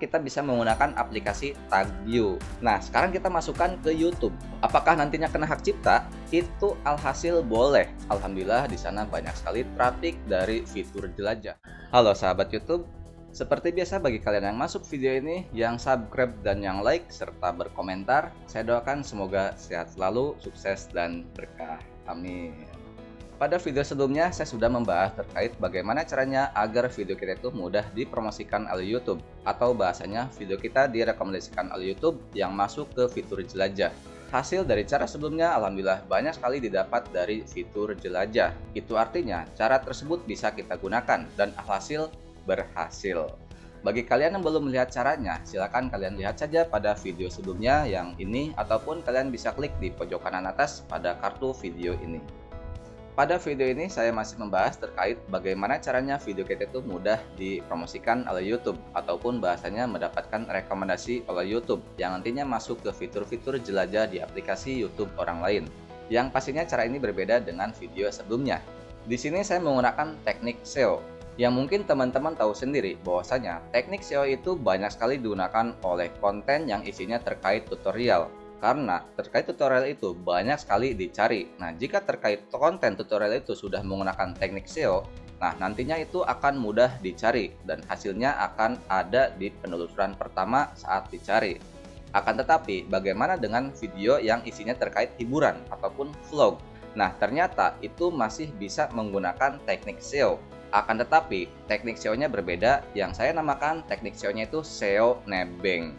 kita bisa menggunakan aplikasi TagView. Nah, sekarang kita masukkan ke YouTube. Apakah nantinya kena hak cipta? Itu alhasil boleh. Alhamdulillah di sana banyak sekali traffic dari fitur jelajah. Halo sahabat YouTube, seperti biasa bagi kalian yang masuk video ini, yang subscribe dan yang like serta berkomentar, saya doakan semoga sehat selalu, sukses dan berkah. Amin. Pada video sebelumnya saya sudah membahas terkait bagaimana caranya agar video kita itu mudah dipromosikan oleh YouTube, atau bahasanya video kita direkomendasikan oleh YouTube yang masuk ke fitur jelajah. Hasil dari cara sebelumnya alhamdulillah banyak sekali didapat dari fitur jelajah. Itu artinya cara tersebut bisa kita gunakan dan hasil berhasil. Bagi kalian yang belum melihat caranya, silakan kalian lihat saja pada video sebelumnya yang ini, ataupun kalian bisa klik di pojok kanan atas pada kartu video ini. Pada video ini saya masih membahas terkait bagaimana caranya video kita itu mudah dipromosikan oleh YouTube, ataupun bahasanya mendapatkan rekomendasi oleh YouTube yang nantinya masuk ke fitur-fitur jelajah di aplikasi YouTube orang lain. Yang pastinya cara ini berbeda dengan video sebelumnya. Di sini saya menggunakan teknik SEO. Yang mungkin teman-teman tahu sendiri bahwasanya teknik SEO itu banyak sekali digunakan oleh konten yang isinya terkait tutorial. Karena terkait tutorial itu banyak sekali dicari. Nah, jika terkait konten tutorial itu sudah menggunakan teknik SEO, nah nantinya itu akan mudah dicari dan hasilnya akan ada di penelusuran pertama saat dicari. Akan tetapi, bagaimana dengan video yang isinya terkait hiburan ataupun vlog? Nah, ternyata itu masih bisa menggunakan teknik SEO. Akan tetapi, teknik SEO-nya berbeda, yang saya namakan teknik SEO-nya itu SEO nebeng.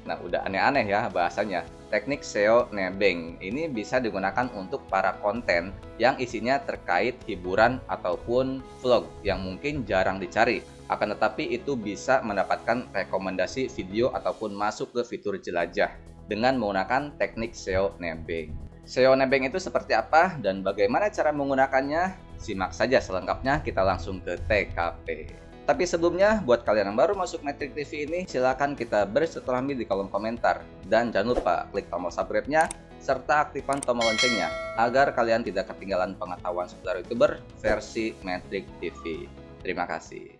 Nah, udah aneh-aneh ya bahasanya. Teknik SEO nebeng ini bisa digunakan untuk para konten yang isinya terkait hiburan ataupun vlog yang mungkin jarang dicari. Akan tetapi itu bisa mendapatkan rekomendasi video ataupun masuk ke fitur jelajah dengan menggunakan teknik SEO nebeng. SEO nebeng itu seperti apa dan bagaimana cara menggunakannya? Simak saja selengkapnya, kita langsung ke TKP. Tapi sebelumnya, buat kalian yang baru masuk Metrik TV ini, silakan kita bersilaturahmi di kolom komentar. Dan jangan lupa klik tombol subscribe-nya, serta aktifkan tombol loncengnya, agar kalian tidak ketinggalan pengetahuan seputar YouTuber versi Metrik TV. Terima kasih.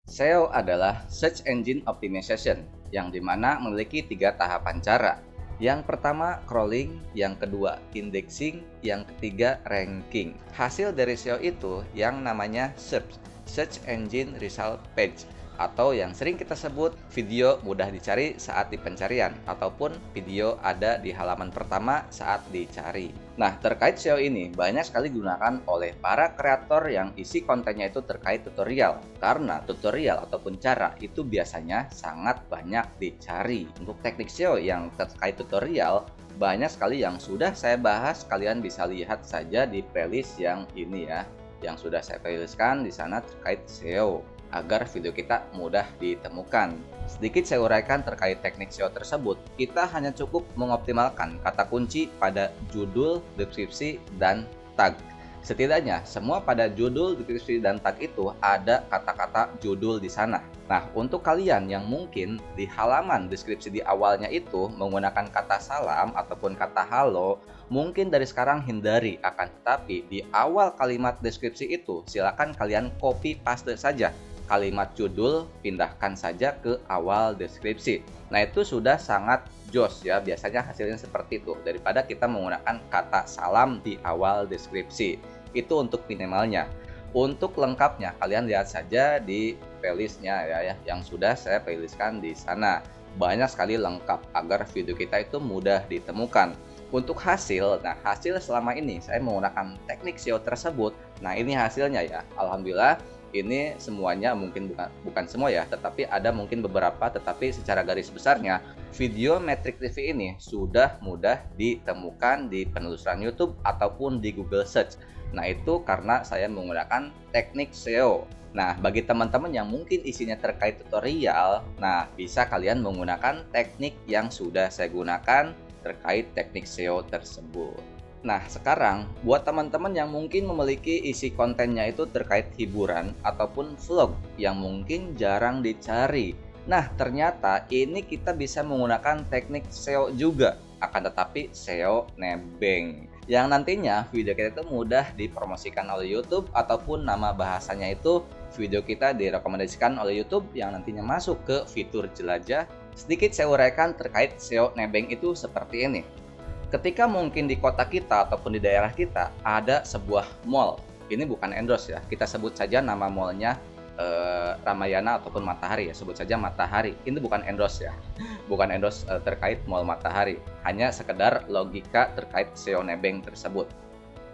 SEO adalah Search Engine Optimization, yang dimana memiliki 3 tahapan cara. Yang pertama crawling, yang kedua indexing, yang ketiga ranking. Hasil dari SEO itu yang namanya Search Engine Result Page, atau yang sering kita sebut video mudah dicari saat di pencarian, ataupun video ada di halaman pertama saat dicari. Nah, terkait SEO ini banyak sekali digunakan oleh para kreator yang isi kontennya itu terkait tutorial, karena tutorial ataupun cara itu biasanya sangat banyak dicari. Untuk teknik SEO yang terkait tutorial banyak sekali yang sudah saya bahas, kalian bisa lihat saja di playlist yang ini ya, yang sudah saya playlistkan di sana terkait SEO, agar video kita mudah ditemukan. Sedikit saya uraikan terkait teknik SEO tersebut, kita hanya cukup mengoptimalkan kata kunci pada judul, deskripsi, dan tag. Setidaknya semua pada judul, deskripsi, dan tag itu ada kata-kata judul di sana. Nah, untuk kalian yang mungkin di halaman deskripsi di awalnya itu menggunakan kata salam ataupun kata halo, mungkin dari sekarang hindari. Akan tetapi di awal kalimat deskripsi itu silakan kalian copy paste saja kalimat judul, pindahkan saja ke awal deskripsi. Nah, itu sudah sangat jos ya, biasanya hasilnya seperti itu daripada kita menggunakan kata salam di awal deskripsi. Itu untuk minimalnya. Untuk lengkapnya kalian lihat saja di playlistnya ya, yang sudah saya playlistkan di sana. Banyak sekali lengkap agar video kita itu mudah ditemukan. Untuk hasil, nah hasil selama ini saya menggunakan teknik SEO tersebut. Nah, ini hasilnya ya, alhamdulillah. Ini semuanya mungkin bukan semua ya, tetapi ada mungkin beberapa, tetapi secara garis besarnya video Metrik TV ini sudah mudah ditemukan di penelusuran YouTube ataupun di Google Search. Nah, itu karena saya menggunakan teknik SEO. Nah, bagi teman-teman yang mungkin isinya terkait tutorial, nah bisa kalian menggunakan teknik yang sudah saya gunakan terkait teknik SEO tersebut. Nah, sekarang buat teman-teman yang mungkin memiliki isi kontennya itu terkait hiburan ataupun vlog yang mungkin jarang dicari. Nah, ternyata ini kita bisa menggunakan teknik SEO juga, akan tetapi SEO nebeng. yang nantinya video kita itu mudah dipromosikan oleh YouTube, ataupun nama bahasanya itu video kita direkomendasikan oleh YouTube yang nantinya masuk ke fitur jelajah. Sedikit saya uraikan terkait SEO nebeng itu seperti ini. Ketika mungkin di kota kita ataupun di daerah kita ada sebuah mall, ini bukan endorse ya, kita sebut saja nama mallnya Ramayana ataupun Matahari ya, sebut saja Matahari. Ini bukan endorse ya, bukan endorse terkait mall Matahari, hanya sekedar logika terkait SEO nebeng tersebut.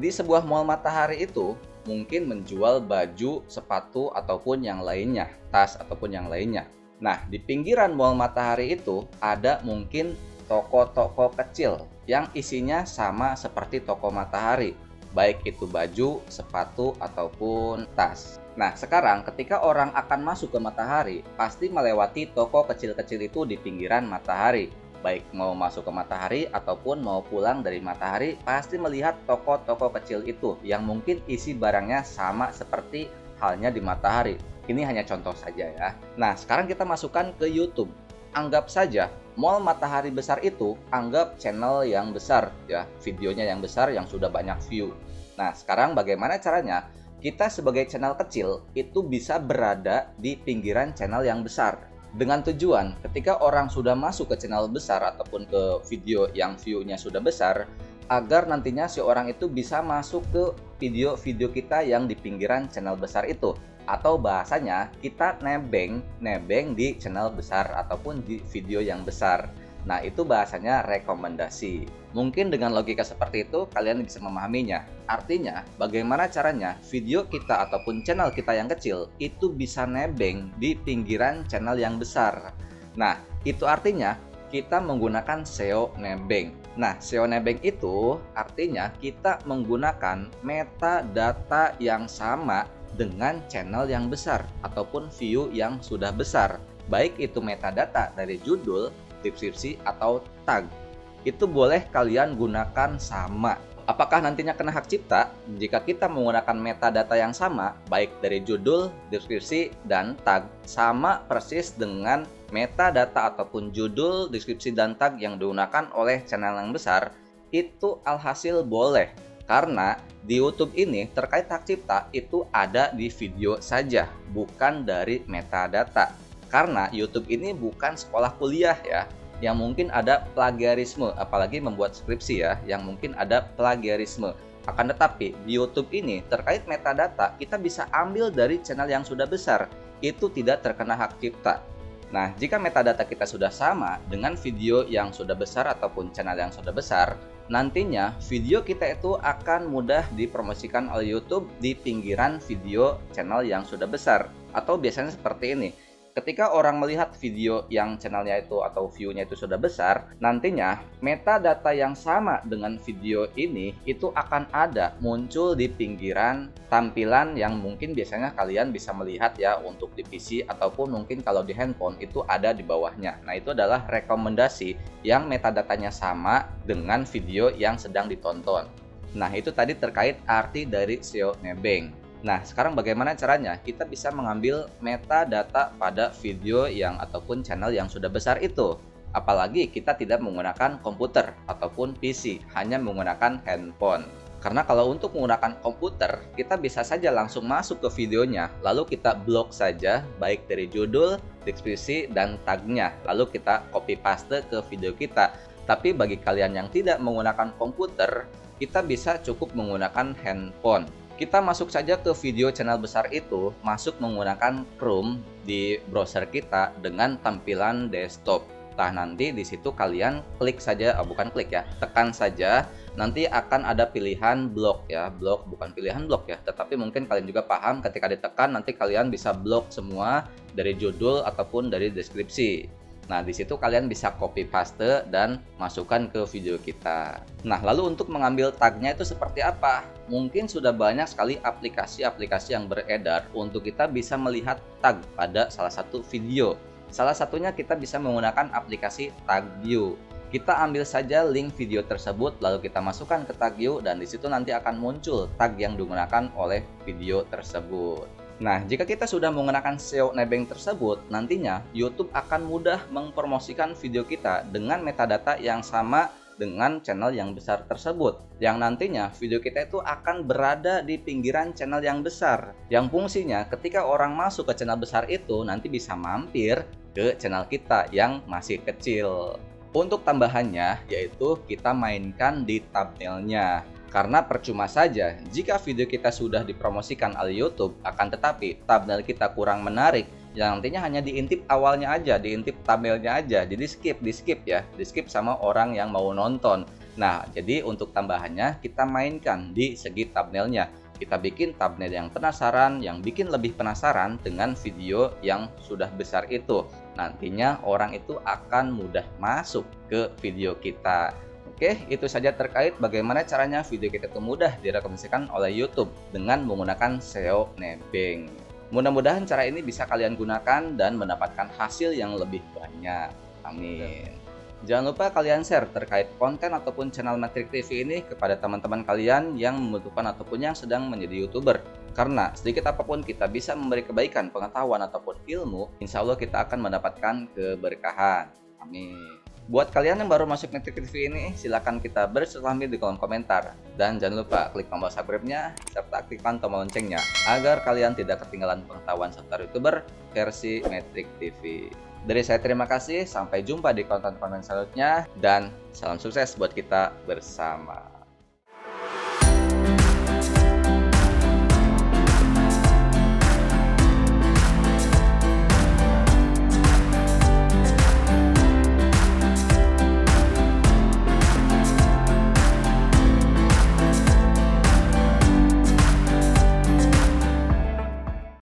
Di sebuah mall Matahari itu mungkin menjual baju, sepatu ataupun yang lainnya, tas ataupun yang lainnya. Nah, di pinggiran mall Matahari itu ada mungkin toko-toko kecil yang isinya sama seperti toko Matahari, baik itu baju, sepatu ataupun tas. Nah, sekarang ketika orang akan masuk ke Matahari, pasti melewati toko kecil-kecil itu di pinggiran Matahari. Baik mau masuk ke Matahari ataupun mau pulang dari Matahari, pasti melihat toko-toko kecil itu yang mungkin isi barangnya sama seperti halnya di Matahari. Ini hanya contoh saja ya. Nah, sekarang kita masukkan ke YouTube. Anggap saja mall Matahari besar itu, anggap channel yang besar ya, videonya yang besar yang sudah banyak view. Nah, sekarang bagaimana caranya? Kita sebagai channel kecil itu bisa berada di pinggiran channel yang besar. Dengan tujuan ketika orang sudah masuk ke channel besar ataupun ke video yang view-nya sudah besar, agar nantinya si orang itu bisa masuk ke video-video kita yang di pinggiran channel besar itu. Atau bahasanya kita nebeng di channel besar ataupun di video yang besar. Nah, itu bahasanya rekomendasi. Mungkin dengan logika seperti itu kalian bisa memahaminya. Artinya, bagaimana caranya video kita ataupun channel kita yang kecil itu bisa nebeng di pinggiran channel yang besar. Nah, itu artinya kita menggunakan SEO nebeng. Nah, SEO nebeng itu artinya kita menggunakan metadata yang sama dengan channel yang besar ataupun view yang sudah besar. Baik itu metadata dari judul, deskripsi atau tag, itu boleh kalian gunakan sama. Apakah nantinya kena hak cipta jika kita menggunakan metadata yang sama, baik dari judul, deskripsi, dan tag, sama persis dengan metadata ataupun judul, deskripsi, dan tag yang digunakan oleh channel yang besar? Itu alhasil boleh, karena di YouTube ini terkait hak cipta itu ada di video saja, bukan dari metadata. Karena YouTube ini bukan sekolah kuliah ya, yang mungkin ada plagiarisme, apalagi membuat skripsi ya, yang mungkin ada plagiarisme. Akan tetapi di YouTube ini terkait metadata kita bisa ambil dari channel yang sudah besar, itu tidak terkena hak cipta. Nah, jika metadata kita sudah sama dengan video yang sudah besar ataupun channel yang sudah besar, nantinya video kita itu akan mudah dipromosikan oleh YouTube di pinggiran video channel yang sudah besar. Atau biasanya seperti ini. Ketika orang melihat video yang channelnya itu atau view-nya itu sudah besar, nantinya metadata yang sama dengan video ini itu akan ada muncul di pinggiran tampilan yang mungkin biasanya kalian bisa melihat ya untuk di PC ataupun mungkin kalau di handphone itu ada di bawahnya. Nah, itu adalah rekomendasi yang metadatanya sama dengan video yang sedang ditonton. Nah, itu tadi terkait arti dari SEO nebeng. Nah, sekarang bagaimana caranya? Kita bisa mengambil metadata pada video yang ataupun channel yang sudah besar itu. Apalagi kita tidak menggunakan komputer ataupun PC, hanya menggunakan handphone. Karena kalau untuk menggunakan komputer, kita bisa saja langsung masuk ke videonya, lalu kita blok saja baik dari judul, deskripsi, dan tagnya, lalu kita copy paste ke video kita. Tapi bagi kalian yang tidak menggunakan komputer, kita bisa cukup menggunakan handphone. Kita masuk saja ke video channel besar itu, masuk menggunakan Chrome di browser kita dengan tampilan desktop. Nah, nanti di situ kalian klik saja, bukan klik ya, tekan saja, nanti akan ada pilihan blok ya, blok bukan pilihan blok ya, tetapi mungkin kalian juga paham ketika ditekan nanti kalian bisa blok semua dari judul ataupun dari deskripsi. Nah, di situ kalian bisa copy paste dan masukkan ke video kita. Nah, lalu untuk mengambil tagnya itu seperti apa? Mungkin sudah banyak sekali aplikasi-aplikasi yang beredar untuk kita bisa melihat tag pada salah satu video. Salah satunya kita bisa menggunakan aplikasi TagView. Kita ambil saja link video tersebut lalu kita masukkan ke TagView dan di situ nanti akan muncul tag yang digunakan oleh video tersebut. Nah, jika kita sudah menggunakan SEO nebeng tersebut, nantinya YouTube akan mudah mempromosikan video kita dengan metadata yang sama dengan channel yang besar tersebut, yang nantinya video kita itu akan berada di pinggiran channel yang besar, yang fungsinya ketika orang masuk ke channel besar itu nanti bisa mampir ke channel kita yang masih kecil. Untuk tambahannya yaitu kita mainkan di thumbnailnya. Karena percuma saja jika video kita sudah dipromosikan oleh YouTube, akan tetapi thumbnail kita kurang menarik, yang nantinya hanya diintip awalnya aja, diintip thumbnailnya aja, jadi di skip sama orang yang mau nonton. Nah, jadi untuk tambahannya kita mainkan di segi thumbnailnya. Kita bikin thumbnail yang penasaran, yang bikin lebih penasaran dengan video yang sudah besar itu. Nantinya orang itu akan mudah masuk ke video kita. Oke, itu saja terkait bagaimana caranya video kita itu mudah direkomendasikan oleh YouTube dengan menggunakan SEO nebeng. Mudah-mudahan cara ini bisa kalian gunakan dan mendapatkan hasil yang lebih banyak. Amin. Jangan lupa kalian share terkait konten ataupun channel Metrik TV ini kepada teman-teman kalian yang membutuhkan ataupun yang sedang menjadi YouTuber. Karena sedikit apapun kita bisa memberi kebaikan, pengetahuan ataupun ilmu, insya Allah kita akan mendapatkan keberkahan. Amin. Buat kalian yang baru masuk Metrik TV ini, silahkan kita berselamit di kolom komentar. Dan jangan lupa klik tombol subscribe-nya, serta aktifkan tombol loncengnya, agar kalian tidak ketinggalan pengetahuan seputar YouTuber versi Metrik TV. Dari saya terima kasih, sampai jumpa di konten-konten selanjutnya, dan salam sukses buat kita bersama.